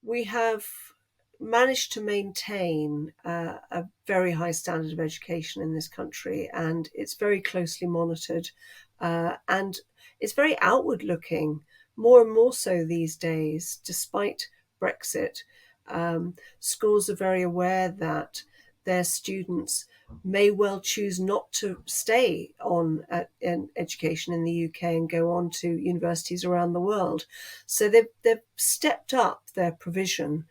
we have managed to maintain a very high standard of education in this country, and it's very closely monitored, and it's very outward looking, more and more so these days, despite Brexit. Schools are very aware that their students may well choose not to stay on in education in the UK and go on to universities around the world. So they've stepped up their provision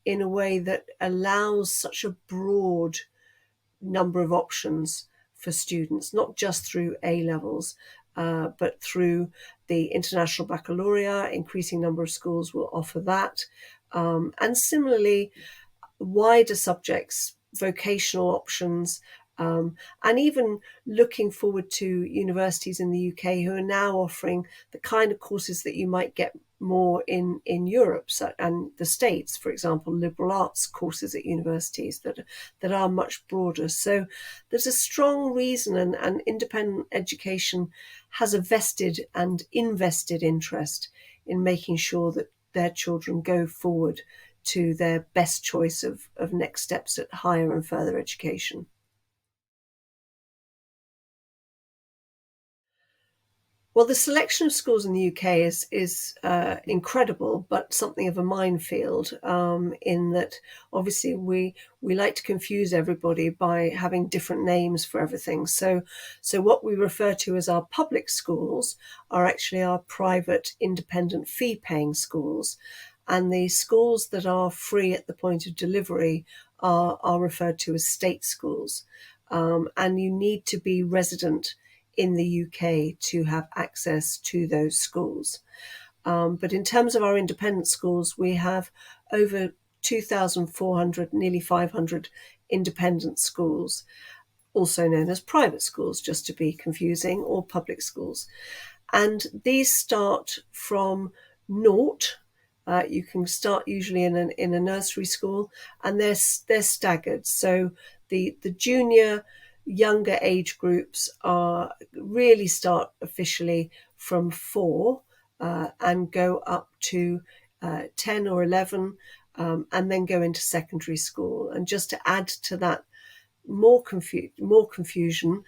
in a way that allows such a broad number of options for students, not just through A levels, but through the International Baccalaureate. Increasing number of schools will offer that. And similarly, wider subjects, vocational options, and even looking forward to universities in the UK who are now offering the kind of courses that you might get more in Europe and the States, for example, liberal arts courses at universities that are much broader. So there's a strong reason, and independent education has a vested and invested interest in making sure that their children go forward to their best choice of next steps at higher and further education. Well, the selection of schools in the UK is incredible, but something of a minefield. In that, obviously, we like to confuse everybody by having different names for everything. So what we refer to as our public schools are actually our private, independent, fee-paying schools, and the schools that are free at the point of delivery are referred to as state schools. And you need to be resident in the UK to have access to those schools. But in terms of our independent schools, we have over 2,400, nearly 500 independent schools, also known as private schools, just to be confusing, or public schools. And these start from naught. You can start usually in a nursery school, and they're staggered. So the junior, younger age groups really start officially from 4 and go up to 10 or 11, and then go into secondary school. And just to add to that more confusion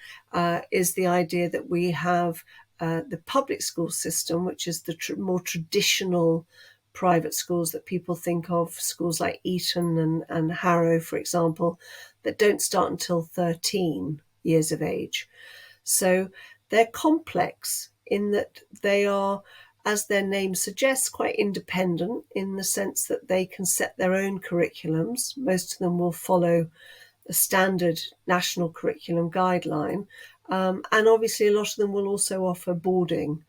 is the idea that we have the public school system, which is the more traditional private schools that people think of, schools like Eton and Harrow, for example, that don't start until 13 years of age. So they're complex in that they are, as their name suggests, quite independent in the sense that they can set their own curriculums. Most of them will follow a standard national curriculum guideline. And obviously, a lot of them will also offer boarding.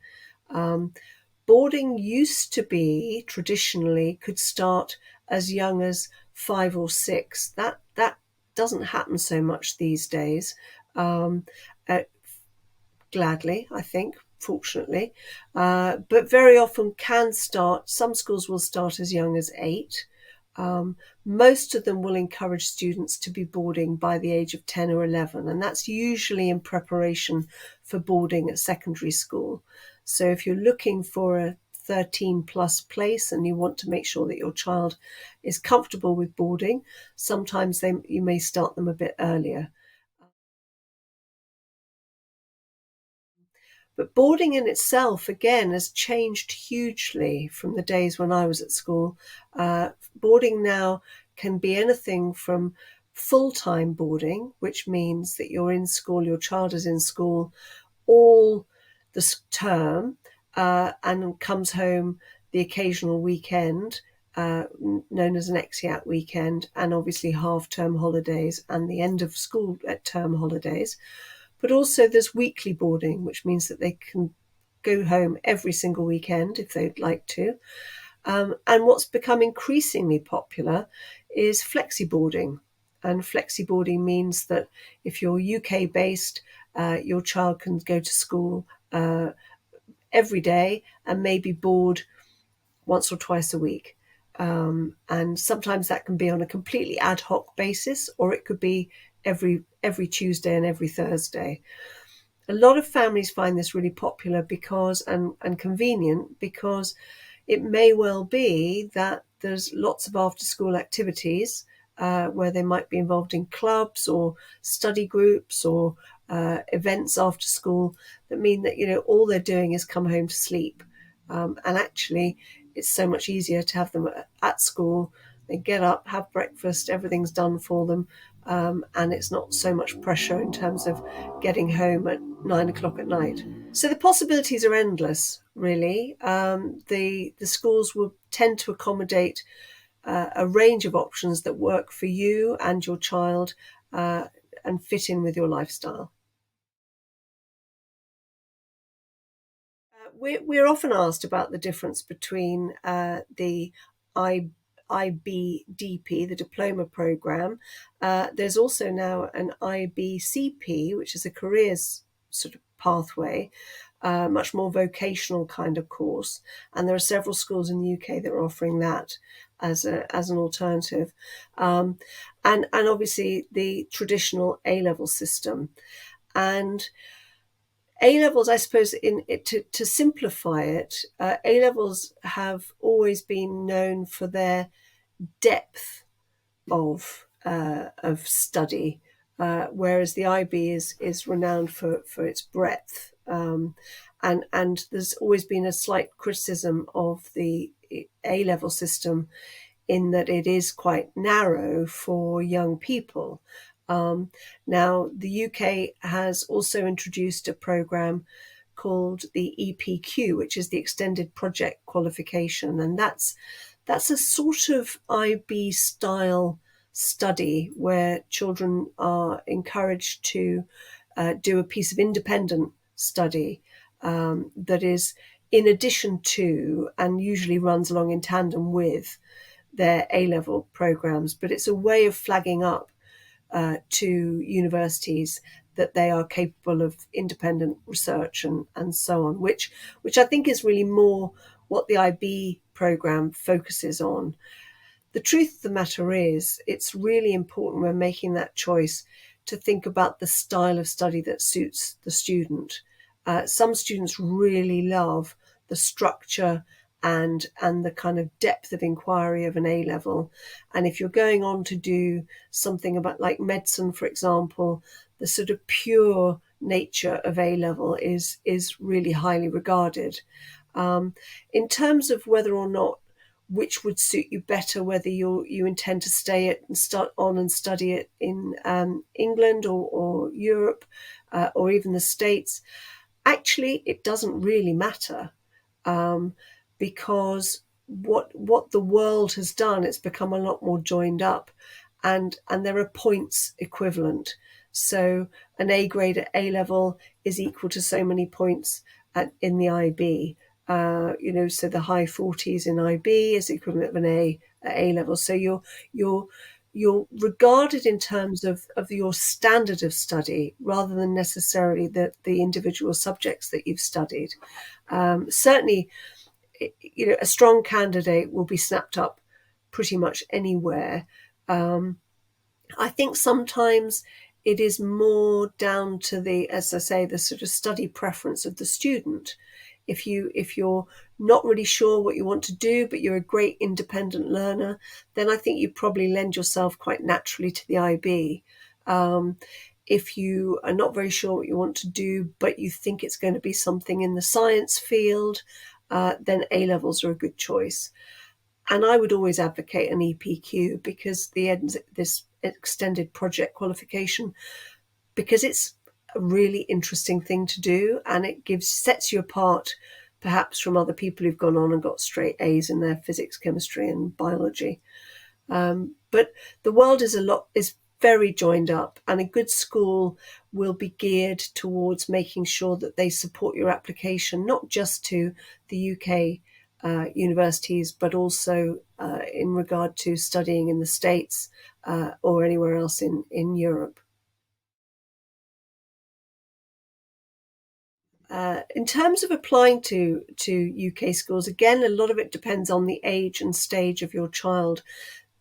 Boarding used to be, traditionally, could start as young as 5 or 6. That doesn't happen so much these days. Gladly, I think, fortunately. But very often can start, some schools will start as young as 8. Most of them will encourage students to be boarding by the age of 10 or 11, and that's usually in preparation for boarding at secondary school. So if you're looking for a 13 plus place and you want to make sure that your child is comfortable with boarding, sometimes you may start them a bit earlier. But boarding in itself, again, has changed hugely from the days when I was at school. Boarding now can be anything from full-time boarding, which means that you're in school, your child is in school all the term, and comes home the occasional weekend, known as an exeat weekend, and obviously half-term holidays and the end of school term holidays. But also there's weekly boarding, which means that they can go home every single weekend if they'd like to. And what's become increasingly popular is flexi boarding. And flexi boarding means that if you're UK based, your child can go to school every day and maybe board once or twice a week. And sometimes that can be on a completely ad hoc basis, or it could be every Tuesday and every Thursday. A lot of families find this really popular because and convenient, because it may well be that there's lots of after-school activities where they might be involved in clubs or study groups or events after school that mean that, all they're doing is come home to sleep. And actually, it's so much easier to have them at school. They get up, have breakfast, everything's done for them, and it's not so much pressure in terms of getting home at 9 o'clock at night. So the possibilities are endless, really. The schools will tend to accommodate a range of options that work for you and your child and fit in with your lifestyle. We're often asked about the difference between the IBDP, the diploma program. There's also now an IBCP, which is a careers sort of pathway, much more vocational kind of course. And there are several schools in the UK that are offering that as an alternative. And obviously the traditional A-level system. And A-levels, I suppose, to simplify it, A-levels have always been known for their depth of study, whereas the IB is renowned for its breadth. And there's always been a slight criticism of the A-level system in that it is quite narrow for young people. Now, the UK has also introduced a program called the EPQ, which is the Extended Project Qualification, and that's a sort of IB style study where children are encouraged to do a piece of independent study that is in addition to and usually runs along in tandem with their A-level programs, but it's a way of flagging up to universities that they are capable of independent research and so on, which I think is really more what the IB program focuses on. The truth of the matter is, it's really important when making that choice to think about the style of study that suits the student. Some students really love the structure and the kind of depth of inquiry of an A-level. And if you're going on to do something about like medicine, for example, the sort of pure nature of A-level is really highly regarded. In terms of whether or not which would suit you better, whether you intend to stay it and start on and study it in England or Europe or even the States, actually it doesn't really matter. Because what the world has done, it's become a lot more joined up, and there are points equivalent. So an A grade at A level is equal to so many points in the IB. So the high 40s in IB is equivalent of an A at A level. So you're regarded in terms of your standard of study rather than necessarily the individual subjects that you've studied. Certainly, a strong candidate will be snapped up pretty much anywhere. I think sometimes it is more down to as I say, the sort of study preference of the student. If you're not really sure what you want to do, but you're a great independent learner, then I think you probably lend yourself quite naturally to the IB. If you are not very sure what you want to do, but you think it's going to be something in the science field, then A-levels are a good choice. And I would always advocate an EPQ because this extended project qualification, because it's a really interesting thing to do, and it sets you apart perhaps from other people who've gone on and got straight A's in their physics, chemistry and biology. But the world is very joined up, and a good school will be geared towards making sure that they support your application, not just to the UK universities, but also in regard to studying in the States or anywhere else in Europe. In terms of applying to UK schools, again, a lot of it depends on the age and stage of your child.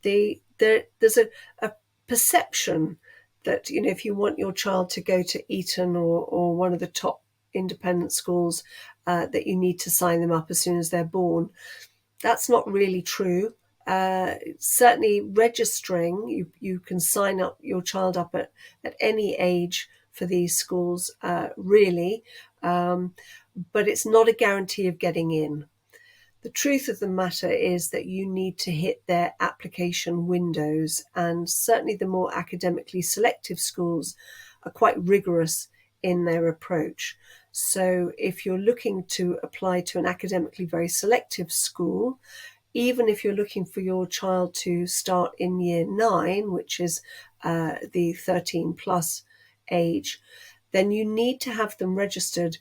There's a perception that, if you want your child to go to Eton or one of the top independent schools, that you need to sign them up as soon as they're born. That's not really true. certainly registering, you can sign up your child up at any age for these schools, really, but it's not a guarantee of getting in. The truth of the matter is that you need to hit their application windows, and certainly the more academically selective schools are quite rigorous in their approach. So if you're looking to apply to an academically very selective school, even if you're looking for your child to start in year 9, which is the 13 plus age, then you need to have them registered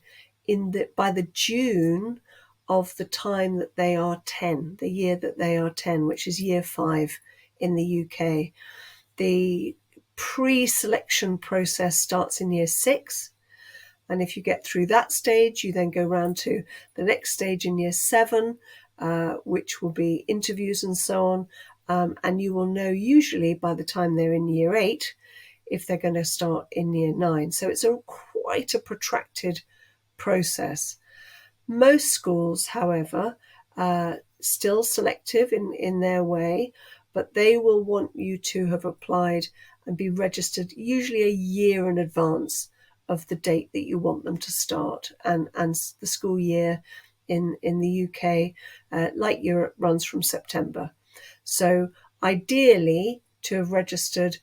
by the June of the time that they are 10, the year that they are 10, which is year 5 in the UK. The pre-selection process starts in year 6. And if you get through that stage, you then go round to the next stage in year 7, which will be interviews and so on. And you will know usually by the time they're in year 8 if they're going to start in year 9. So it's quite a protracted process. Most schools, however, still selective in their way, but they will want you to have applied and be registered usually a year in advance of the date that you want them to start. And the school year in the UK, like Europe, runs from September. So ideally to have registered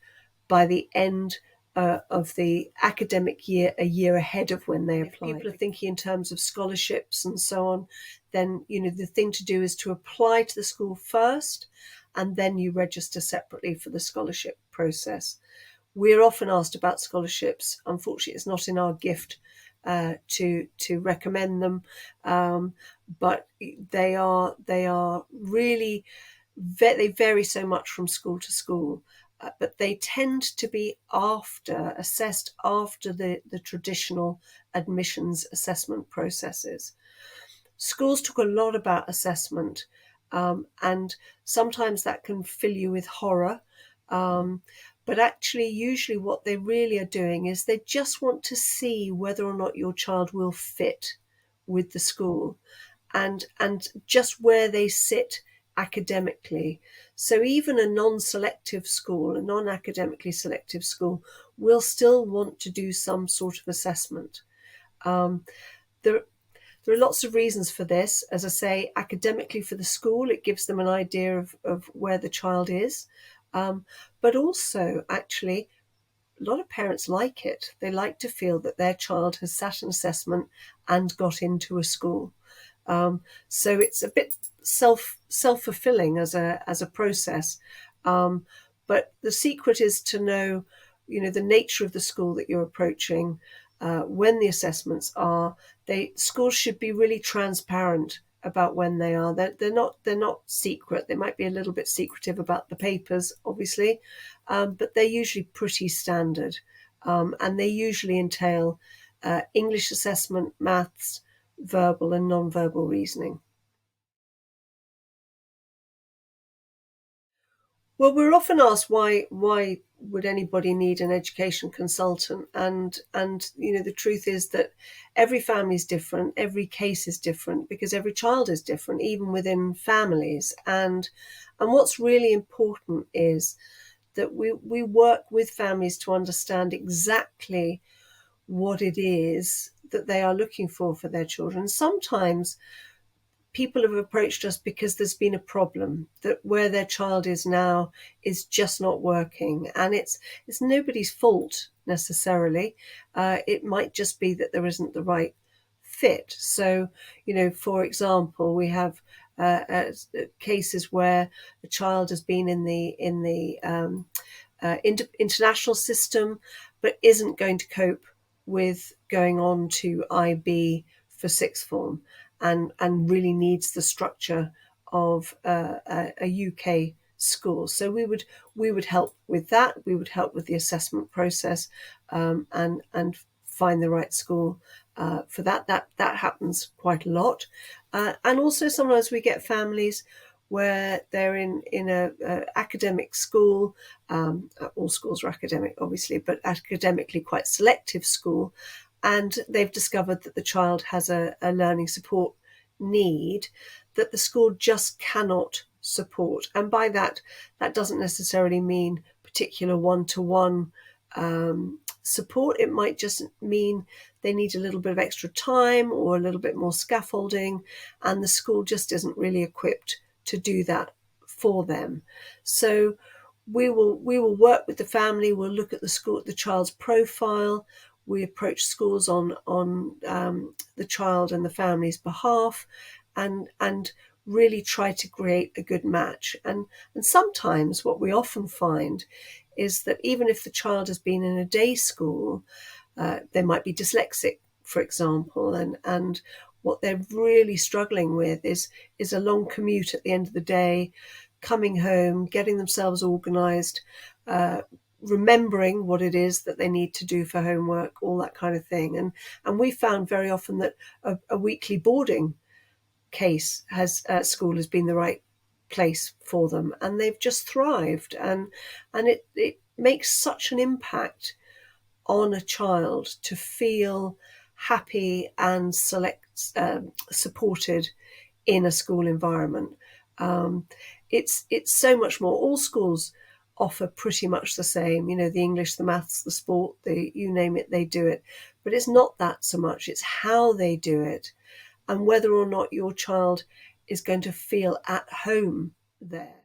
by the end of the academic year, a year ahead of when they apply. If people are thinking in terms of scholarships and so on, then the thing to do is to apply to the school first, and then you register separately for the scholarship process. We're often asked about scholarships. Unfortunately, it's not in our gift to recommend them, but they are really they vary so much from school to school. But they tend to be assessed after the traditional admissions assessment processes. Schools talk a lot about assessment, and sometimes that can fill you with horror. But actually, usually what they really are doing is they just want to see whether or not your child will fit with the school and just where they sit academically. So even a non-selective school, a non-academically selective school, will still want to do some sort of assessment. There are lots of reasons for this. As I say, academically for the school, it gives them an idea of where the child is. But also, actually, a lot of parents like it. They like to feel that their child has sat an assessment and got into a school. So it's a bit self-fulfilling as a process. But the secret is to know, the nature of the school that you're approaching, when the assessments are. Schools should be really transparent about when they are. They're not secret. They might be a little bit secretive about the papers, obviously, but they're usually pretty standard, and they usually entail English assessment, maths, verbal and non-verbal reasoning. Well, we're often asked why would anybody need an education consultant, and the truth is that every family is different, every case is different, because every child is different, even within families. And what's really important is that we work with families to understand exactly what it is that they are looking for their children. Sometimes people have approached us because there's been a problem, that where their child is now is just not working, and it's nobody's fault necessarily. It might just be that there isn't the right fit. So, for example, we have cases where a child has been in the international system, but isn't going to cope with going on to IB for sixth form, and really needs the structure of a UK school. So we would help with that. We would help with the assessment process, and find the right school for that. That happens quite a lot, and also sometimes we get families where they're in a academic school. All schools are academic, obviously, but academically quite selective school, and they've discovered that the child has a learning support need that the school just cannot support. And by that doesn't necessarily mean particular one-to-one support. It might just mean they need a little bit of extra time or a little bit more scaffolding, and the school just isn't really equipped to do that for them. So we will work with the family. We'll look at the child's profile. We approach schools on the child and the family's behalf, and really try to create a good match. And sometimes what we often find is that even if the child has been in a day school, they might be dyslexic, for example, and what they're really struggling with is a long commute at the end of the day, coming home, getting themselves organised, remembering what it is that they need to do for homework, all that kind of thing. And we found very often that a weekly boarding case school has been the right place for them, and they've just thrived, and it makes such an impact on a child to feel happy and supported in a school environment. It's so much more. All schools offer pretty much the same, the English, the maths, the sport, you name it, they do it. But it's not that so much, it's how they do it and whether or not your child is going to feel at home there.